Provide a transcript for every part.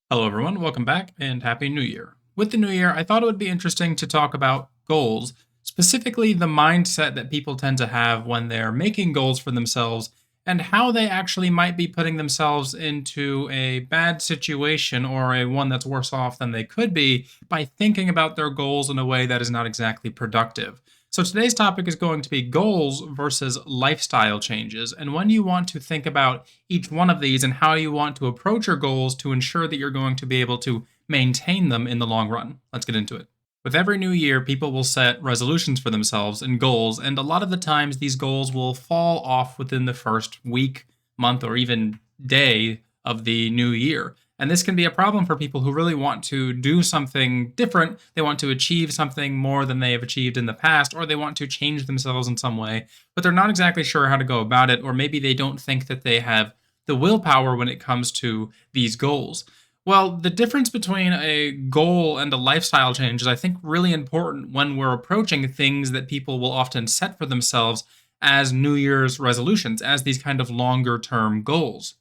Hello, everyone. Welcome back and Happy New Year. With the new year, I thought it would be interesting to talk about goals, specifically the mindset that people tend to have when they're making goals for themselves and how they actually might be putting themselves into a bad situation or a one that's worse off than they could be by thinking about their goals in a way that is not exactly productive. So today's topic is going to be goals versus lifestyle changes, and when you want to think about each one of these and how you want to approach your goals to ensure that you're going to be able to maintain them in the long run. Let's get into it. With every new year, people will set resolutions for themselves and goals, and a lot of the times these goals will fall off within the first week, month, or even day of the new year. And this can be a problem for people who really want to do something different. They want to achieve something more than they have achieved in the past, or they want to change themselves in some way, but they're not exactly sure how to go about it, or maybe they don't think that they have the willpower when it comes to these goals. Well, the difference between a goal and a lifestyle change is, I think, really important when we're approaching things that people will often set for themselves as New Year's resolutions, as these kind of longer term goals.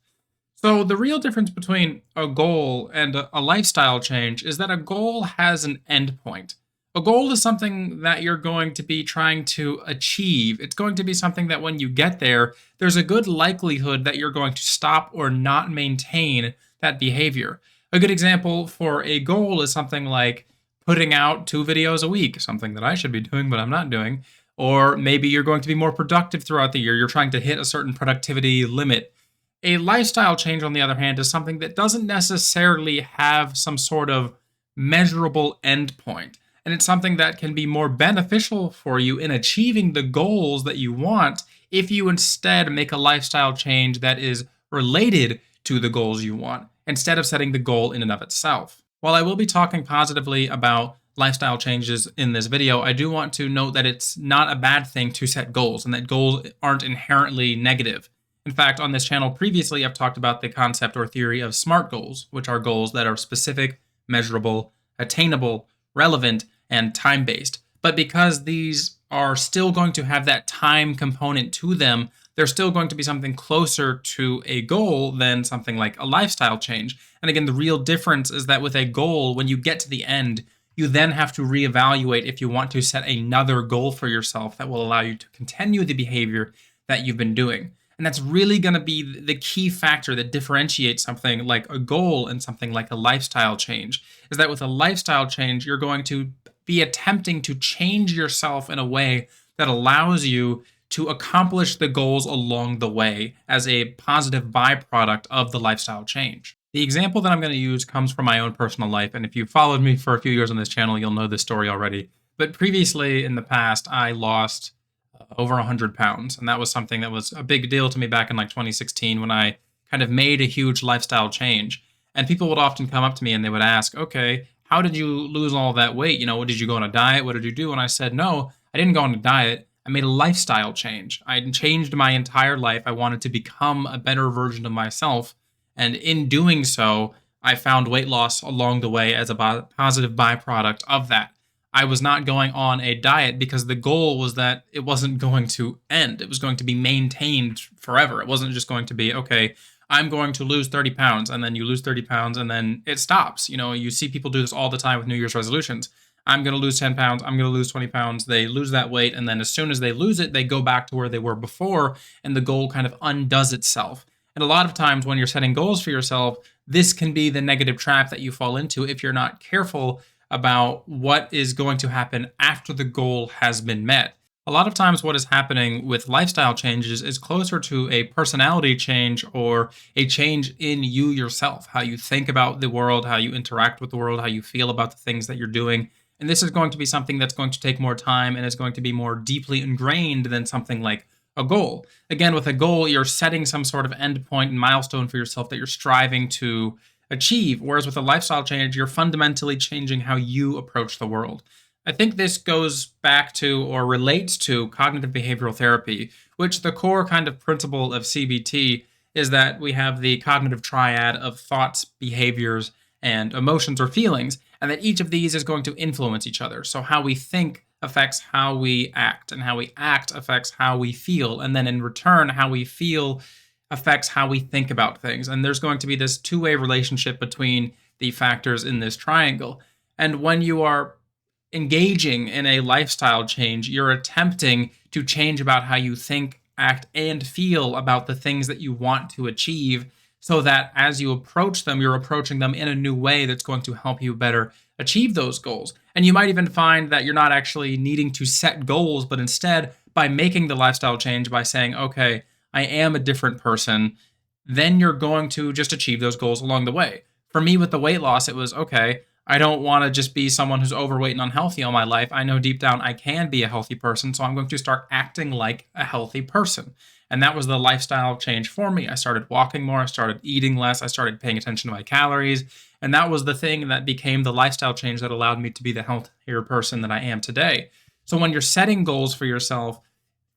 So, the real difference between a goal and a lifestyle change is that a goal has an endpoint. A goal is something that you're going to be trying to achieve. It's going to be something that when you get there, there's a good likelihood that you're going to stop or not maintain that behavior. A good example for a goal is something like putting out 2 videos a week, something that I should be doing, but I'm not doing. Or maybe you're going to be more productive throughout the year. You're trying to hit a certain productivity limit. A lifestyle change, on the other hand, is something that doesn't necessarily have some sort of measurable endpoint. And it's something that can be more beneficial for you in achieving the goals that you want if you instead make a lifestyle change that is related to the goals you want, instead of setting the goal in and of itself. While I will be talking positively about lifestyle changes in this video, I do want to note that it's not a bad thing to set goals and that goals aren't inherently negative. In fact, on this channel previously, I've talked about the concept or theory of SMART goals, which are goals that are specific, measurable, attainable, relevant, and time based. But because these are still going to have that time component to them, they're still going to be something closer to a goal than something like a lifestyle change. And again, the real difference is that with a goal, when you get to the end, you then have to reevaluate if you want to set another goal for yourself that will allow you to continue the behavior that you've been doing. And that's really going to be the key factor that differentiates something like a goal and something like a lifestyle change. Is that with a lifestyle change, you're going to be attempting to change yourself in a way that allows you to accomplish the goals along the way as a positive byproduct of the lifestyle change. The example that I'm going to use comes from my own personal life. And if you've followed me for a few years on this channel, you'll know this story already. But previously in the past, I lost over 100 pounds. And that was something that was a big deal to me back in like 2016 when I kind of made a huge lifestyle change. And people would often come up to me and they would ask, okay, how did you lose all that weight? Did you go on a diet? What did you do? And I said, no, I didn't go on a diet. I made a lifestyle change. I changed my entire life. I wanted to become a better version of myself. And in doing so, I found weight loss along the way as a positive byproduct of that. I was not going on a diet because the goal was that it wasn't going to end. It was going to be maintained forever. It wasn't just going to be, okay, I'm going to lose 30 pounds, and then you lose 30 pounds and then it stops. You see people do this all the time with New Year's resolutions. I'm going to lose 10 pounds. I'm going to lose 20 pounds. They lose that weight. And then as soon as they lose it, they go back to where they were before, and the goal kind of undoes itself. And a lot of times when you're setting goals for yourself, this can be the negative trap that you fall into if you're not careful about what is going to happen after the goal has been met. A lot of times, what is happening with lifestyle changes is closer to a personality change or a change in you yourself, how you think about the world, how you interact with the world, how you feel about the things that you're doing. And this is going to be something that's going to take more time and is going to be more deeply ingrained than something like a goal. Again, with a goal, you're setting some sort of endpoint and milestone for yourself that you're striving to achieve. Whereas with a lifestyle change, you're fundamentally changing how you approach the world. I think this goes back to or relates to cognitive behavioral therapy, which the core kind of principle of CBT is that we have the cognitive triad of thoughts, behaviors, and emotions or feelings, and that each of these is going to influence each other. So how we think affects how we act, and how we act affects how we feel, and then in return, how we feel affects how we think about things. And there's going to be this two-way relationship between the factors in this triangle. And when you are engaging in a lifestyle change, you're attempting to change about how you think, act, and feel about the things that you want to achieve, so that as you approach them, you're approaching them in a new way that's going to help you better achieve those goals. And you might even find that you're not actually needing to set goals, but instead, by making the lifestyle change, by saying, okay, I am a different person, then you're going to just achieve those goals along the way. For me, with the weight loss, it was okay, I don't want to just be someone who's overweight and unhealthy all my life. I know deep down I can be a healthy person, so I'm going to start acting like a healthy person. And that was the lifestyle change for me. I started walking more, I started eating less, I started paying attention to my calories. And that was the thing that became the lifestyle change that allowed me to be the healthier person that I am today. So when you're setting goals for yourself,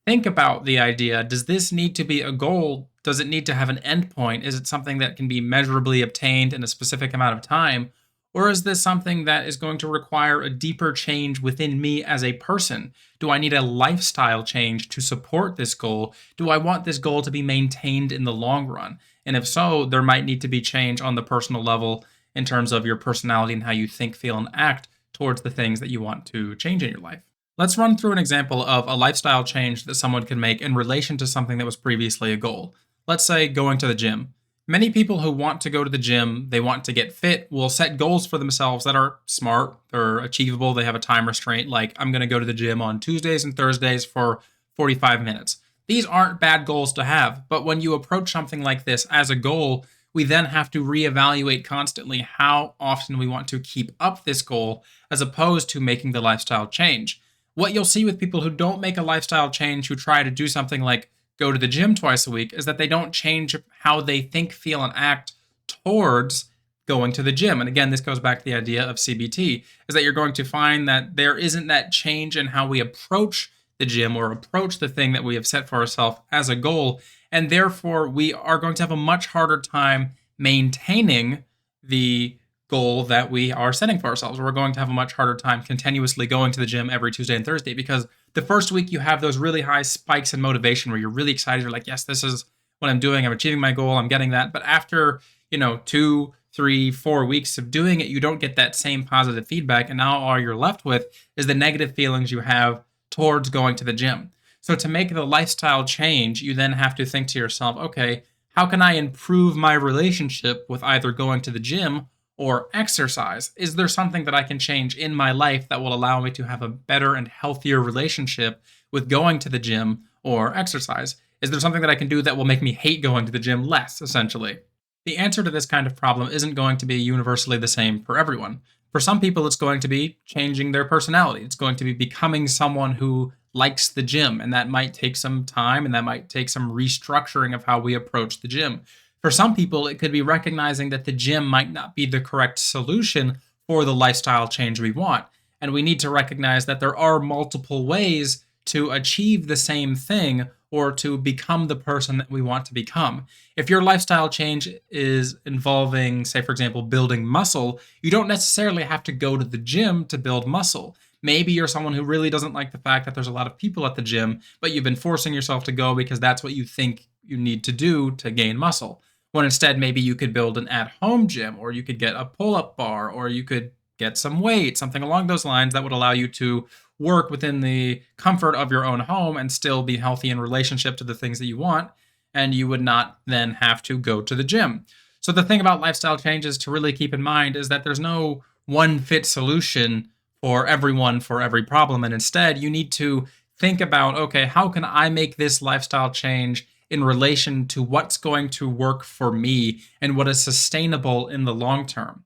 think about the idea, does this need to be a goal? Does it need to have an endpoint? Is it something that can be measurably obtained in a specific amount of time? Or is this something that is going to require a deeper change within me as a person? Do I need a lifestyle change to support this goal? Do I want this goal to be maintained in the long run? And if so, there might need to be change on the personal level in terms of your personality and how you think, feel, and act towards the things that you want to change in your life. Let's run through an example of a lifestyle change that someone can make in relation to something that was previously a goal. Let's say going to the gym. Many people who want to go to the gym, they want to get fit, will set goals for themselves that are smart, they're achievable, they have a time restraint, like I'm going to go to the gym on Tuesdays and Thursdays for 45 minutes. These aren't bad goals to have, but when you approach something like this as a goal, we then have to reevaluate constantly how often we want to keep up this goal as opposed to making the lifestyle change. What you'll see with people who don't make a lifestyle change, who try to do something like go to the gym twice a week, is that they don't change how they think, feel, and act towards going to the gym. And again, this goes back to the idea of CBT, is that you're going to find that there isn't that change in how we approach the gym or approach the thing that we have set for ourselves as a goal. And therefore, we are going to have a much harder time maintaining the goal that we are setting for ourselves. We're going to have a much harder time continuously going to the gym every Tuesday and Thursday, because the first week you have those really high spikes in motivation where you're really excited. You're like, yes, this is what I'm doing. I'm achieving my goal. I'm getting that. But after, 2, 3, 4 weeks of doing it, you don't get that same positive feedback. And now all you're left with is the negative feelings you have towards going to the gym. So to make the lifestyle change, you then have to think to yourself, okay, how can I improve my relationship with either going to the gym or exercise? Is there something that I can change in my life that will allow me to have a better and healthier relationship with going to the gym or exercise? Is there something that I can do that will make me hate going to the gym less, essentially? The answer to this kind of problem isn't going to be universally the same for everyone. For some people, it's going to be changing their personality. It's going to be becoming someone who likes the gym, and that might take some time, and that might take some restructuring of how we approach the gym. For some people, it could be recognizing that the gym might not be the correct solution for the lifestyle change we want. And we need to recognize that there are multiple ways to achieve the same thing or to become the person that we want to become. If your lifestyle change is involving, say, for example, building muscle, you don't necessarily have to go to the gym to build muscle. Maybe you're someone who really doesn't like the fact that there's a lot of people at the gym, but you've been forcing yourself to go because that's what you think you need to do to gain muscle. When instead, maybe you could build an at-home gym, or you could get a pull-up bar, or you could get some weight, something along those lines that would allow you to work within the comfort of your own home and still be healthy in relationship to the things that you want, and you would not then have to go to the gym. So the thing about lifestyle changes to really keep in mind is that there's no one fit solution for everyone for every problem, and instead you need to think about, okay, how can I make this lifestyle change in relation to what's going to work for me and what is sustainable in the long term.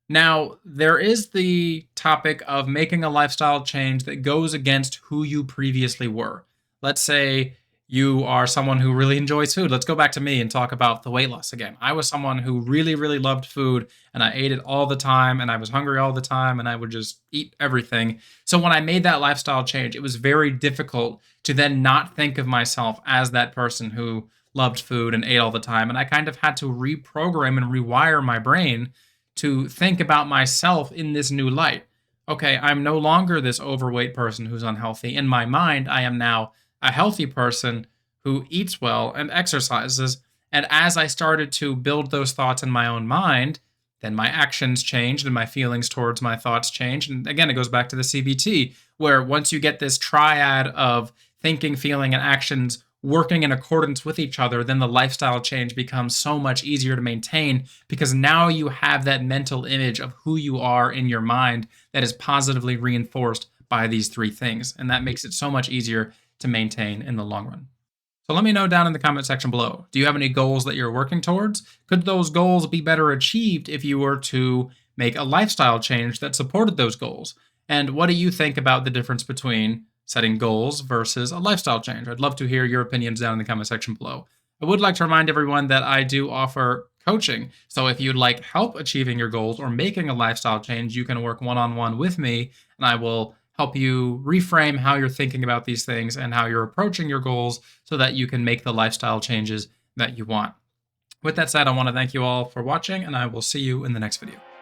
Now, there is the topic of making a lifestyle change that goes against who you previously were. Let's say you are someone who really enjoys food. Let's go back to me and talk about the weight loss again. I was someone who really, really loved food, and I ate it all the time, and I was hungry all the time, and I would just eat everything. So when I made that lifestyle change, it was very difficult to then not think of myself as that person who loved food and ate all the time. And I kind of had to reprogram and rewire my brain to think about myself in this new light. Okay, I'm no longer this overweight person who's unhealthy. In my mind, I am now a healthy person who eats well and exercises. And as I started to build those thoughts in my own mind, then my actions change and my feelings towards my thoughts change. And again, it goes back to the CBT, where once you get this triad of thinking, feeling, and actions working in accordance with each other, then the lifestyle change becomes so much easier to maintain because now you have that mental image of who you are in your mind that is positively reinforced by these three things. And that makes it so much easier to maintain in the long run. So let me know down in the comment section below. Do you have any goals that you're working towards? Could those goals be better achieved if you were to make a lifestyle change that supported those goals? And what do you think about the difference between setting goals versus a lifestyle change? I'd love to hear your opinions down in the comment section below. I would like to remind everyone that I do offer coaching. So if you'd like help achieving your goals or making a lifestyle change, you can work one-on-one with me, and I will help you reframe how you're thinking about these things and how you're approaching your goals so that you can make the lifestyle changes that you want. With that said, I want to thank you all for watching, and I will see you in the next video.